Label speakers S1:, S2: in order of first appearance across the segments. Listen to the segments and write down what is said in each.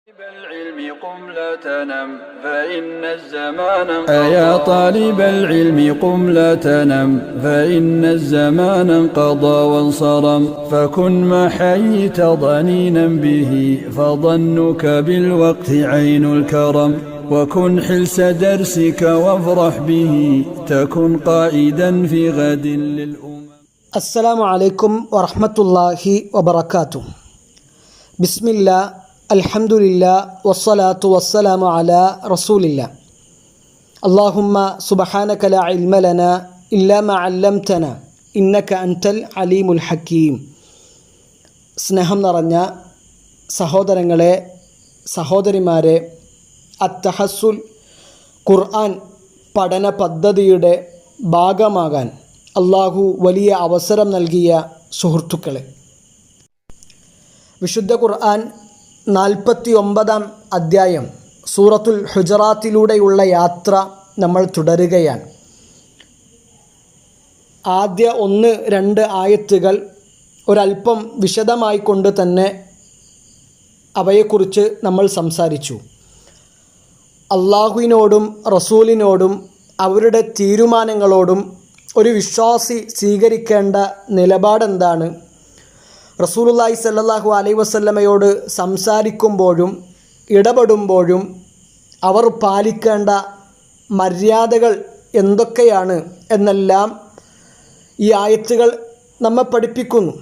S1: العلم قم لا تنم فإن الزمان يا طالب العلم قم لا تنم فإن الزمان انقضى وانصرم فكن ما حييت ضنينا به فظنك بالوقت عين الكرم وكن حلس درسك وافرح به تكن قائدا في غد للأمم.
S2: السلام عليكم ورحمة الله وبركاته. بسم الله الحمد لله والصلاة والسلام على رسول الله. اللهم سبحانك لا علم لنا إلا ما علمتنا إنك أنت العليم الحكيم. സ്നേഹം നിറഞ്ഞ സഹോദരങ്ങളെ, സഹോദരിമാരെ, അത്തഹസ്സുൽ ഖുർആൻ പഠന പദ്ധതിയുടെ ഭാഗമാകാൻ അള്ളാഹു വലിയ അവസരം നൽകിയ സുഹൃത്തുക്കളെ, വിശുദ്ധ ഖുർആൻ 49-ാം അധ്യായം സൂറത്തുൽ ഹുജറാത്തിലൂടെയുള്ള യാത്ര നമ്മൾ തുടരുകയാണ്. ആദ്യ 1-2 ആയത്തുകൾ ഒരല്പം വിശദമായിക്കൊണ്ട് തന്നെ അവയെക്കുറിച്ച് നമ്മൾ സംസാരിച്ചു. അള്ളാഹുവിനോടും റസൂലിനോടും അവരുടെ തീരുമാനങ്ങളോടും ഒരു വിശ്വാസി സ്വീകരിക്കേണ്ട നിലപാടെന്താണ്, റസൂലുള്ളാഹി സ്വല്ലല്ലാഹു അലൈഹി വസല്ലമയോട് സംസാരിക്കുമ്പോഴും ഇടപെടുമ്പോഴും അവർ പാലിക്കേണ്ട മര്യാദകൾ എന്തൊക്കെയാണ് എന്നെല്ലാം ഈ ആയത്തുകൾ നമ്മെ പഠിപ്പിക്കുന്നു.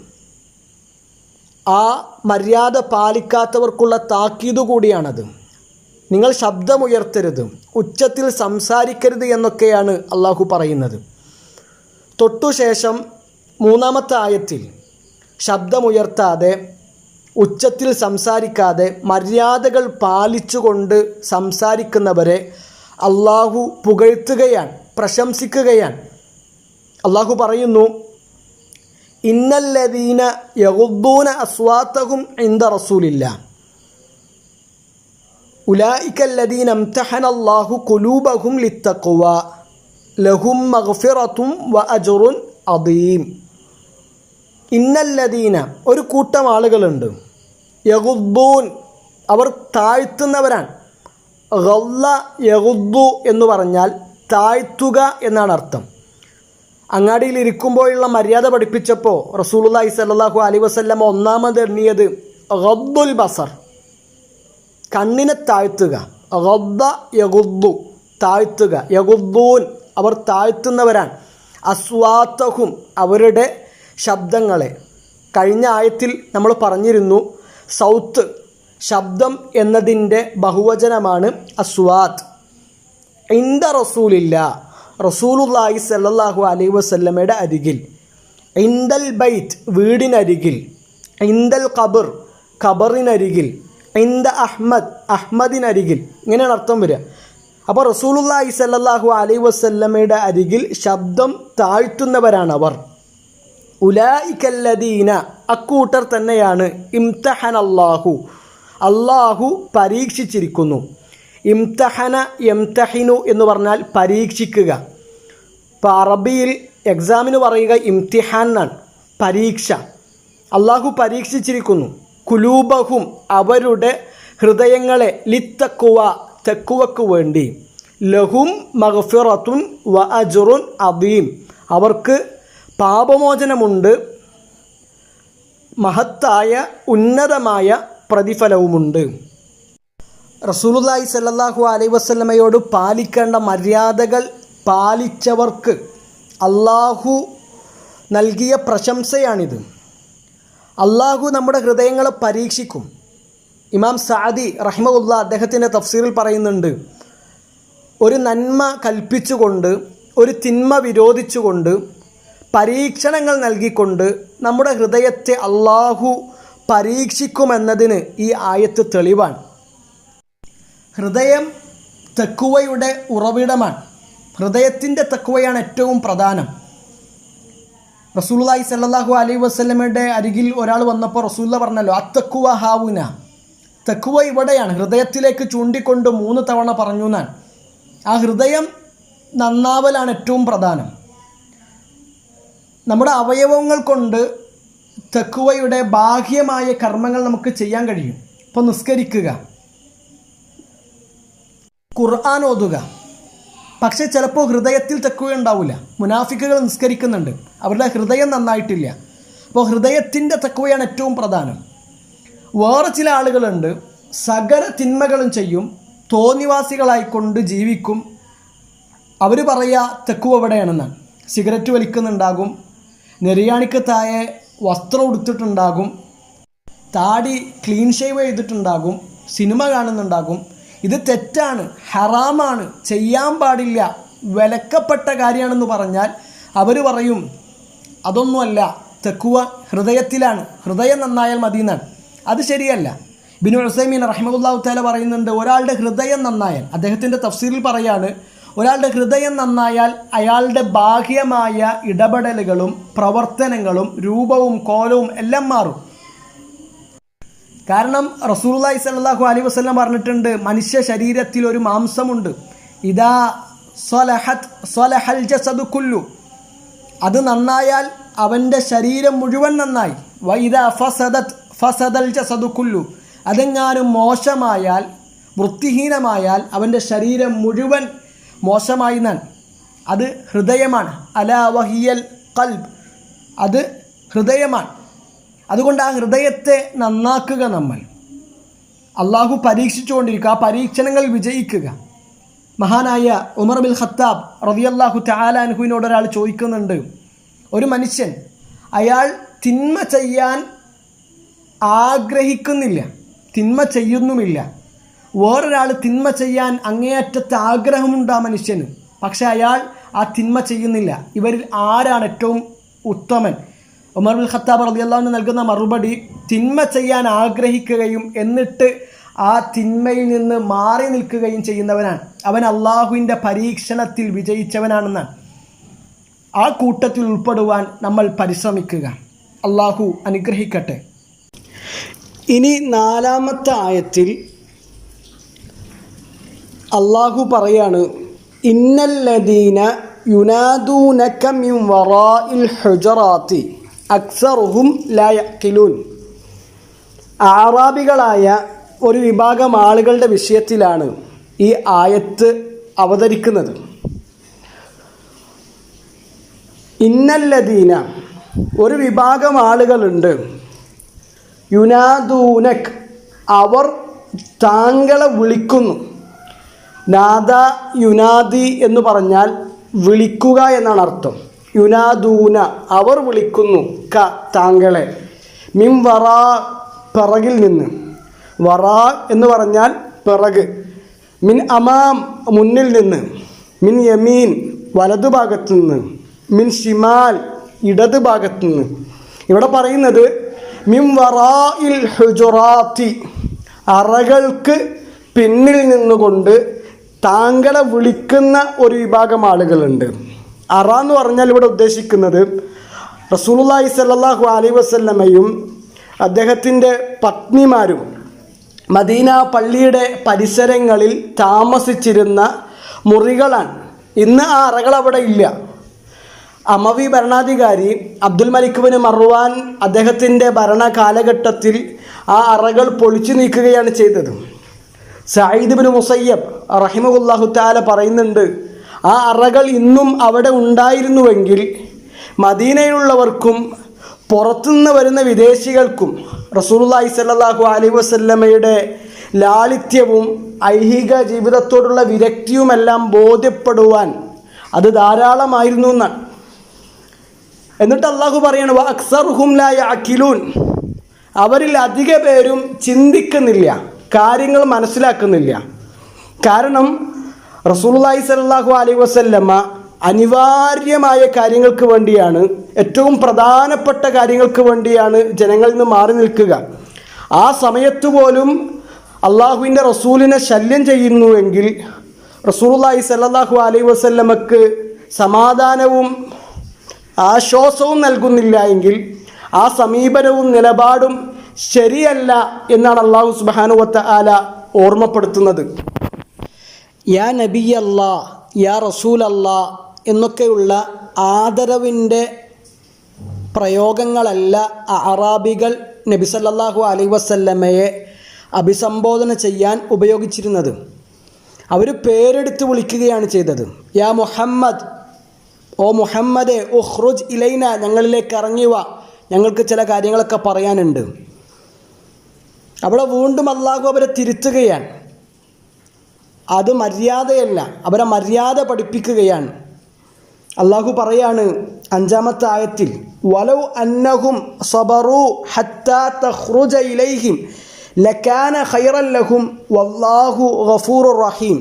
S2: ആ മര്യാദ പാലിക്കാത്തവർക്കുള്ള താക്കീത് കൂടിയാണത്. നിങ്ങൾ ശബ്ദമുയർത്തരുത്, ഉച്ചത്തിൽ സംസാരിക്കരുത് എന്നൊക്കെയാണ് അള്ളാഹു പറയുന്നത്. തൊട്ടുശേഷം 3-ാമത്തെ ആയത്തിൽ ശബ്ദമുയർത്താതെ, ഉച്ചത്തിൽ സംസാരിക്കാതെ മര്യാദകൾ പാലിച്ചുകൊണ്ട് സംസാരിക്കുന്നവരെ അള്ളാഹു പുകഴ്ത്തുകയാണ്, പ്രശംസിക്കുകയാണ്. അള്ളാഹു പറയുന്നു, ഇന്നല്ലദീന യഗുദ്ദൂന അസ്വാതഹും ഇൻദ റസൂലില്ലാഹ് ഉലൈകല്ലദീന ഇംതഹനല്ലാഹു ഖുലൂബഹും ലിത്തഖ്വ ലഹും മഗ്ഫിറത്തും വഅജ്റുൻ അദീം. ഇന്നല്ലദീന, ഒരു കൂട്ടം ആളുകളുണ്ട്, യഗുദ്ദൂൻ, അവർ താഴ്ത്തുന്നവരാണ്. ഗല്ല യഗുദ്ദു എന്ന് പറഞ്ഞാൽ താഴ്ത്തുക എന്നാണ് അർത്ഥം. അങ്ങാടിയിൽ ഇരിക്കുമ്പോഴുള്ള മര്യാദ പഠിപ്പിച്ചപ്പോൾ റസൂലുള്ളാഹി സ്വല്ലല്ലാഹു അലൈഹി വസല്ലം ഒന്നാമത് എണ്ണിയത് ഗദ്ദുൽ ബസർ, കണ്ണിനെ താഴ്ത്തുക. ഗദ്ദ യഗുദ്ദു, താഴ്ത്തുക. യഗുദ്ദൂൻ, അവർ താഴ്ത്തുന്നവരാണ്. അസ്വാതഹും, അവരുടെ ശബ്ദങ്ങളെ. കഴിഞ്ഞ ആയത്തിൽ നമ്മൾ പറഞ്ഞിരുന്നു, സൗത്ത്, ശബ്ദം എന്നതിൻ്റെ ബഹുവചനമാണ് അസ്വാത്ത്. ഇൻദ റസൂലില്ലാ, റസൂലുള്ളാഹി സ്വല്ലല്ലാഹു അലൈഹി വസല്ലമയുടെ അരികിൽ. ഇൻദൽ ബൈത്ത്, വീടിനരികിൽ. ഇൻദൽ ഖബർ, ഖബറിനരികിൽ. ഇൻദ അഹ്മദ്, അഹ്മദിനരികിൽ. ഇങ്ങനെയാണ് അർത്ഥം വരിക. അപ്പോൾ റസൂലുള്ളാഹി സ്വല്ലല്ലാഹു അലൈഹി വസല്ലമയുടെ അരികിൽ ശബ്ദം താഴ്ത്തുന്നവരാണവർ. ഉലൈകല്ലദീന, അക്കൂട്ടർ തന്നെയാണ് ഇംതഹനല്ലാഹു, അള്ളാഹു പരീക്ഷിച്ചിരിക്കുന്നു. ഇംതഹന യംതഹിനു എന്ന് പറഞ്ഞാൽ പരീക്ഷിക്കുക. ഇപ്പോൾ അറബിയിൽ എക്സാമിന് പറയുക ഇംതിഹാൻ എന്നാണ്, പരീക്ഷ. അള്ളാഹു പരീക്ഷിച്ചിരിക്കുന്നു. കുലൂബഹും, അവരുടെ ഹൃദയങ്ങളെ, ലിത്തഖ്വ, തഖ്വക്ക് വേണ്ടി. ലഹും മഗ്ഫിറത്തുൻ വ അജ്റുൻ അദീം, അവർക്ക് പാപമോചനമുണ്ട്, മഹത്തായ ഉന്നതമായ പ്രതിഫലവുമുണ്ട്. റസൂലുള്ളാഹി സ്വല്ലല്ലാഹു അലൈഹി വസല്ലമയോട് പാലിക്കേണ്ട മര്യാദകൾ പാലിച്ചവർക്ക് അള്ളാഹു നൽകിയ പ്രശംസയാണിത്. അള്ളാഹു നമ്മുടെ ഹൃദയങ്ങളെ പരീക്ഷിക്കും. ഇമാം സഅദി റഹിമഹുല്ലാ അദ്ദേഹത്തിൻ്റെ തഫ്സീറിൽ പറയുന്നുണ്ട്, ഒരു നന്മ കൽപ്പിച്ചുകൊണ്ട് ഒരു തിന്മ വിരോധിച്ചുകൊണ്ട് പരീക്ഷണങ്ങൾ നൽകിക്കൊണ്ട് നമ്മുടെ ഹൃദയത്തെ അള്ളാഹു പരീക്ഷിക്കുമെന്നതിന് ഈ ആയത്ത് തെളിവാണ്. ഹൃദയം തഖ്വയുടെ ഉറവിടമാണ്. ഹൃദയത്തിൻ്റെ തഖ്വയാണ് ഏറ്റവും പ്രധാനം. റസൂലുള്ളാഹി സ്വല്ലല്ലാഹു അലൈഹി വസല്ലമയുടെ അരികിൽ ഒരാൾ വന്നപ്പോൾ റസൂലുള്ളാഹി പറഞ്ഞല്ലോ, അത്തഖ്വ ഹാവുന, തഖ്വ ഇവിടെയാണ്. ഹൃദയത്തിലേക്ക് ചൂണ്ടിക്കൊണ്ട് 3 തവണ പറഞ്ഞു എന്നാണ്. ആ ഹൃദയം നന്നാവലാണ് ഏറ്റവും പ്രധാനം. നമ്മുടെ അവയവങ്ങൾ കൊണ്ട് തഖ്വയുടെ ബാഹ്യമായ കർമ്മങ്ങൾ നമുക്ക് ചെയ്യാൻ കഴിയും. ഇപ്പോൾ നിസ്കരിക്കുക, ഖുർആൻ ഓതുക, പക്ഷേ ചിലപ്പോൾ ഹൃദയത്തിൽ തഖ്വ ഉണ്ടാവില്ല. മുനാഫിക്കുകൾ നിസ്കരിക്കുന്നുണ്ട്, അവരുടെ ഹൃദയം നന്നായിട്ടില്ല. അപ്പോൾ ഹൃദയത്തിൻ്റെ തഖ്വയാണ് ഏറ്റവും പ്രധാനം. വേറെ ചില ആളുകളുണ്ട്, സകല തിന്മകളും ചെയ്യും, തോന്നിവാസികളായിക്കൊണ്ട് ജീവിക്കും. അവർ പറയുക തഖ്വ എവിടെയാണെന്നാണ്. സിഗരറ്റ് വലിക്കുന്നുണ്ടാകും, നെരിയാണിക്ക് താഴെ വസ്ത്രം ഉടുത്തിട്ടുണ്ടാകും, താടി ക്ലീൻ ഷേവ് ചെയ്തിട്ടുണ്ടാകും, സിനിമ കാണുന്നുണ്ടാകും. ഇത് തെറ്റാണ്, ഹറാമാണ്, ചെയ്യാൻ പാടില്ല, വിലക്കപ്പെട്ട കാര്യമാണെന്ന് പറഞ്ഞാൽ അവർ പറയും അതൊന്നുമല്ല, തഖ്വ ഹൃദയത്തിലാണ്, ഹൃദയം നന്നായാൽ മതി എന്നാണ്. അത് ശരിയല്ല. ഇബ്നു ഉസൈമീൻ റഹിമഹുല്ലാഹു തആല പറയുന്നുണ്ട്, ഒരാളുടെ ഹൃദയം നന്നായാൽ, അദ്ദേഹത്തിൻ്റെ തഫ്സീറിൽ പറയാണ്, ഒരാളുടെ ഹൃദയം നന്നായാൽ അയാളുടെ ബാഹ്യമായ ഇടപെടലുകളും പ്രവർത്തനങ്ങളും രൂപവും കോലവും എല്ലാം മാറും. കാരണം റസൂലുള്ളാഹി സ്വല്ലല്ലാഹു അലൈഹി വസല്ലം പറഞ്ഞിട്ടുണ്ട്, മനുഷ്യ ശരീരത്തിൽ ഒരു മാംസമുണ്ട്, ഇദാ സ്വലഹത് സ്വലഹൽ ജസദു കുല്ലു, അത് നന്നായാൽ അവൻ്റെ ശരീരം മുഴുവൻ നന്നായി. വഇദാ ഫസദത് ഫസദൽ ജസദു കുല്ലു, അതെങ്ങാനും മോശമായാൽ, വൃത്തിഹീനമായാൽ അവൻ്റെ ശരീരം മുഴുവൻ മോശമായി എന്നാണ്. അത് ഹൃദയമാണ്. അലാ വഹിയൽ ഖൽബ്, അത് ഹൃദയമാണ്. അതുകൊണ്ട് ആ ഹൃദയത്തെ നന്നാക്കുക. നമ്മൾ അള്ളാഹു പരീക്ഷിച്ചുകൊണ്ടിരിക്കുക, ആ പരീക്ഷണങ്ങൾ വിജയിക്കുക. മഹാനായ ഉമർ ബിൻ ഖത്താബ് റളിയല്ലാഹു തആല അൻഹുവിനോട് ഒരാൾ ചോദിക്കുന്നുണ്ട്, ഒരു മനുഷ്യൻ അയാൾ തിന്മ ചെയ്യാൻ ആഗ്രഹിക്കുന്നില്ല, തിന്മ ചെയ്യുന്നുമില്ല, വേറൊരാൾ തിന്മ ചെയ്യാൻ അങ്ങേയറ്റത്തെ ആഗ്രഹമുണ്ട് ആ മനുഷ്യന്, പക്ഷെ അയാൾ ആ തിന്മ ചെയ്യുന്നില്ല, ഇവരിൽ ആരാണ് ഏറ്റവും ഉത്തമൻ? ഉമർ ബിൻ ഖത്താബ് റളിയല്ലാഹു അൻഹു നൽകുന്ന മറുപടി, തിന്മ ചെയ്യാൻ ആഗ്രഹിക്കുകയും എന്നിട്ട് ആ തിന്മയിൽ നിന്ന് മാറി നിൽക്കുകയും ചെയ്യുന്നവനാണ്, അവൻ അള്ളാഹുവിൻ്റെ പരീക്ഷണത്തിൽ വിജയിച്ചവനാണെന്നാണ്. ആ കൂട്ടത്തിൽ ഉൾപ്പെടുവാൻ നമ്മൾ പരിശ്രമിക്കുക. അള്ളാഹു അനുഗ്രഹിക്കട്ടെ. ഇനി 4-ാമത്തെ ആയത്തിൽ അള്ളാഹു പറയാണ്, ഇന്നല്ലദീന യുനാദൂനക മിൻ വറാഇൽ ഹുജറാത്തി അക്സറുഹും ലാ യഖിലൂൻ. ആറാബികളായ ഒരു വിഭാഗം ആളുകളുടെ വിഷയത്തിലാണ് ഈ ആയത്ത് അവതരിക്കുന്നത്. ഇന്നല്ലദീന, ഒരു വിഭാഗം ആളുകളുണ്ട്, യുനാദൂനക്, അവർ താങ്കളെ വിളിക്കുന്നു. നാദ യുനാദി എന്ന് പറഞ്ഞാൽ വിളിക്കുക എന്നാണ് അർത്ഥം. യുനാദൂന, അവർ വിളിക്കുന്നു, ക താങ്കളെ, മിൻ വറാ, പിറകിൽ നിന്ന്. വറാ എന്ന് പറഞ്ഞാൽ പിറക്. മിൻ അമാം, മുന്നിൽ നിന്ന്. മിൻ യമീൻ, വലതുഭാഗത്തു നിന്ന്. മിൻ ഷിമാൽ, ഇടത് ഭാഗത്തു നിന്ന്. ഇവിടെ പറയുന്നത് മിൻ വറാഇൽ ഹുജറാത്തി, അറകൾക്ക് പിന്നിൽ നിന്നുകൊണ്ട് താങ്കളെ വിളിക്കുന്ന ഒരു വിഭാഗം ആളുകളുണ്ട്. അറ എന്ന് പറഞ്ഞാൽ ഇവിടെ ഉദ്ദേശിക്കുന്നത് റസൂലുള്ളാഹി സ്വല്ലല്ലാഹു അലൈഹി വസല്ലമയും അദ്ദേഹത്തിൻ്റെ പത്നിമാരും മദീന പള്ളിയുടെ പരിസരങ്ങളിൽ താമസിച്ചിരുന്ന മുറികളാണ്. ഇന്ന് ആ അറകൾ അവിടെ ഇല്ല. അമവി ഭരണാധികാരി അബ്ദുൽ മലിക് ബിൻ മർവാൻ അദ്ദേഹത്തിൻ്റെ ഭരണ കാലഘട്ടത്തിൽ ആ അറകൾ പൊളിച്ചു നീക്കുകയാണ് ചെയ്തത്. സഈദ് ബിൻ മുസയ്യബ് റഹിമഹുല്ലാഹു തആല പറയുന്നുണ്ട്, ആ അറകൾ ഇന്നും അവിടെ ഉണ്ടായിരുന്നുവെങ്കിൽ മദീനയിലുള്ളവർക്കും പുറത്തുനിന്ന് വരുന്ന വിദേശികൾക്കും റസൂലുള്ളാഹി സ്വല്ലല്ലാഹു അലൈഹി വസല്ലമയുടെ ലാളിത്യവും ഐഹിക ജീവിതത്തോടുള്ള വിരക്തിയുമെല്ലാം ബോധ്യപ്പെടുവാൻ അത് ധാരാളമായിരുന്നു എന്നാണ്. എന്നിട്ട് അള്ളാഹു പറയാണ്, വ അക്സറുഹും ലാ യഅഖിലൂൻ, അവരിൽ അധിക പേരും ചിന്തിക്കുന്നില്ല, കാര്യങ്ങൾ മനസ്സിലാക്കുന്നില്ല. കാരണം റസൂലുള്ളാഹി സ്വല്ലല്ലാഹു അലൈഹി വസല്ലമ അനിവാര്യമായ കാര്യങ്ങൾക്ക് വേണ്ടിയാണ്, ഏറ്റവും പ്രധാനപ്പെട്ട കാര്യങ്ങൾക്ക് വേണ്ടിയാണ് ജനങ്ങളിൽ നിന്ന് മാറി നിൽക്കുക. ആ സമയത്ത് പോലും അള്ളാഹുവിൻ്റെ റസൂലിനെ ശല്യം ചെയ്യുന്നുവെങ്കിൽ റസൂലുള്ളാഹി സ്വല്ലല്ലാഹു അലൈഹി വസല്ലമക്ക് സമാധാനവും ആശ്വാസവും നൽകുന്നില്ല എങ്കിൽ ആ സമീപനവും നിലപാടും ശരിയല്ല എന്നാണ് അള്ളാഹു സുബ്ഹാനഹു വ തആല ഓർമ്മപ്പെടുത്തുന്നത്. യാ നബിയല്ലാ, യാ റസൂലല്ലാ എന്നൊക്കെയുള്ള ആദരവിൻ്റെ പ്രയോഗങ്ങളല്ല അറാബികൾ നബി സല്ലല്ലാഹു അലൈഹി വസല്ലമയെ അഭിസംബോധന ചെയ്യാൻ ഉപയോഗിച്ചിരുന്നത്. അവർ പേരെടുത്ത് വിളിക്കുകയാണ് ചെയ്തത്. യാ മുഹമ്മദ്, ഓ മുഹമ്മദേ, ഉഖ്റുജ് ഇലൈന, ഞങ്ങളിലേക്ക് ഇറങ്ങി വാ, ഞങ്ങൾക്ക് ചില കാര്യങ്ങളൊക്കെ പറയാനുണ്ട്. അവിടെ വീണ്ടും അള്ളാഹു അവരെ തിരുത്തുകയാണ്. അത് മര്യാദയല്ല, അവരെ മര്യാദ പഠിപ്പിക്കുകയാണ്. അള്ളാഹു പറയാണ് 5-ാമത്തെ ആയത്തിൽ, വലൗ അന്നഹും സബറു ഹത്താ തഖ്റുജ ഇലൈഹിം ലകാന ഖൈറൻ ലഹും വല്ലാഹു ഗഫൂറുർ റഹീം.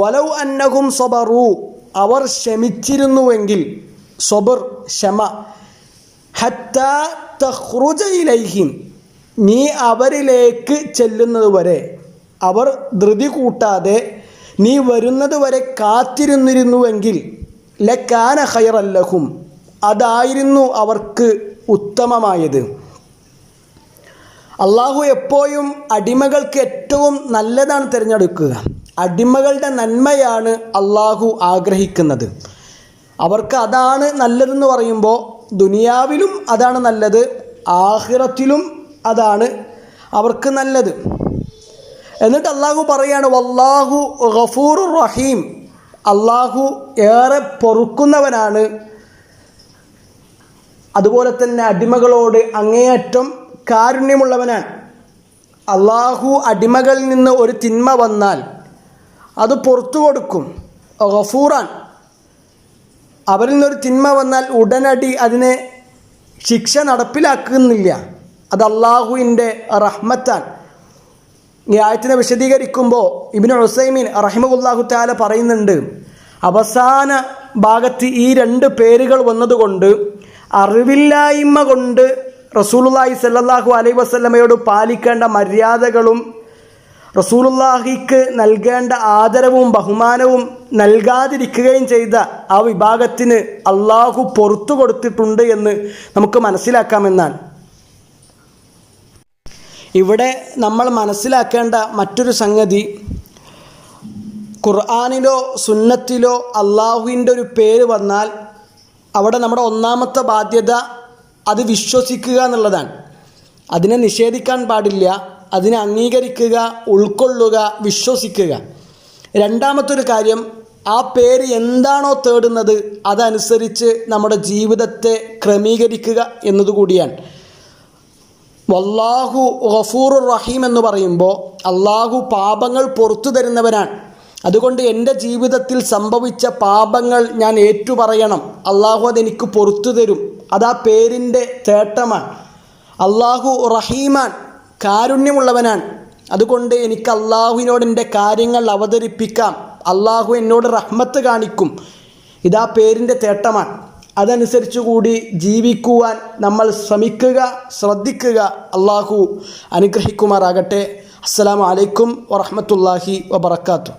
S2: വലൗ അന്നഹും സബറു, അവർ ക്ഷമിച്ചിരുന്നുവെങ്കിൽ, സബർ ക്ഷമ, ഹത്താ തഖ്റുജ ഇലൈഹിം, നീ അവരിലേക്ക് ചെല്ലുന്നത് വരെ, അവർ ധൃതി കൂട്ടാതെ നീ വരുന്നത് വരെ കാത്തിരുന്നിരുന്നുവെങ്കിൽ, ലകാന ഖൈറൻ ലഹും, അതായിരുന്നു അവർക്ക് ഉത്തമമായത്. അള്ളാഹു എപ്പോഴും അടിമകൾക്ക് ഏറ്റവും നല്ലതാണ് തിരഞ്ഞെടുക്കുക. അടിമകളുടെ നന്മയാണ് അള്ളാഹു ആഗ്രഹിക്കുന്നത്. അവർക്ക് അതാണ് നല്ലതെന്ന് പറയുമ്പോൾ ദുനിയാവിലും അതാണ് നല്ലത്, ആഖിറത്തിലും അതാണ് അവർക്ക് നല്ലത്. എന്നിട്ട് അള്ളാഹു പറയാണ് വല്ലാഹു ഗഫൂറുർ റഹീം, അള്ളാഹു ഏറെ പൊറുക്കുന്നവനാണ്, അതുപോലെ തന്നെ അടിമകളോട് അങ്ങേയറ്റം കാരുണ്യമുള്ളവനാണ്. അള്ളാഹു അടിമകളിൽ നിന്ന് ഒരു തിന്മ വന്നാൽ അത് പുറത്തു കൊടുക്കും. ഗഫൂറാൻ, അവരിൽ നിന്നൊരു തിന്മ വന്നാൽ ഉടനടി അതിനെ ശിക്ഷ നടപ്പിലാക്കുന്നില്ല. അത് അള്ളാഹുവിൻ്റെ റഹ്മത്താണ്. ഈ ആയത്തിനെ വിശദീകരിക്കുമ്പോൾ ഇബ്നു ഉസൈമീൻ റഹിമഹുല്ലാഹു തആല പറയുന്നുണ്ട്, അവസാന ഭാഗത്ത് ഈ 2 പേരുകൾ വന്നതുകൊണ്ട് അറിവില്ലായ്മ കൊണ്ട് റസൂലുള്ളാഹി സ്വല്ലല്ലാഹു അലൈഹി വസല്ലമയോട് പാലിക്കേണ്ട മര്യാദകളും റസൂലുള്ളാഹിക്ക് നൽകേണ്ട ആദരവും ബഹുമാനവും നൽകാതിരിക്കുകയും ചെയ്ത ആ വിഭാഗത്തിന് അള്ളാഹു പുറത്തു കൊടുത്തിട്ടുണ്ട് എന്ന് നമുക്ക് മനസ്സിലാക്കാമെന്നാണ്. ഇവിടെ നമ്മൾ മനസ്സിലാക്കേണ്ട മറ്റൊരു സംഗതി, ഖുർആനിലോ സുന്നത്തിലോ അള്ളാഹുവിൻ്റെ ഒരു പേര് വന്നാൽ അവിടെ നമ്മുടെ ഒന്നാമത്തെ ബാധ്യത അത് വിശ്വസിക്കുക എന്നുള്ളതാണ്. അതിനെ നിഷേധിക്കാൻ പാടില്ല, അതിനെ അംഗീകരിക്കുക, ഉൾക്കൊള്ളുക, വിശ്വസിക്കുക. രണ്ടാമത്തൊരു കാര്യം, ആ പേര് എന്താണോ തേടുന്നത് അതനുസരിച്ച് നമ്മുടെ ജീവിതത്തെ ക്രമീകരിക്കുക എന്നതുകൂടിയാണ്. വല്ലാഹു ഗഫൂറുർ റഹീം എന്ന് പറയുമ്പോൾ അള്ളാഹു പാപങ്ങൾ പുറത്തു തരുന്നവനാണ്. അതുകൊണ്ട് എൻ്റെ ജീവിതത്തിൽ സംഭവിച്ച പാപങ്ങൾ ഞാൻ ഏറ്റുപറയണം, അള്ളാഹു അതെനിക്ക് പുറത്തു തരും. അതാ പേരിൻ്റെ തേട്ടമാണ്. അള്ളാഹു റഹീമാൻ, കാരുണ്യമുള്ളവനാണ്. അതുകൊണ്ട് എനിക്ക് അള്ളാഹുവിനോട് എൻ്റെ കാര്യങ്ങൾ അവതരിപ്പിക്കാം, അള്ളാഹു എന്നോട് റഹ്മത്ത് കാണിക്കും. ഇതാ പേരിൻ്റെ തേട്ടമാണ്. അതനുസരിച്ച് കൂടി ജീവിക്കുവാൻ നമ്മൾ ശ്രമിക്കുക, ശ്രദ്ധിക്കുക. അള്ളാഹു അനുഗ്രഹിക്കുമാറാകട്ടെ. അസ്സലാമു അലൈക്കും വറഹ്മത്തുള്ളാഹി വബറകാതുഹു.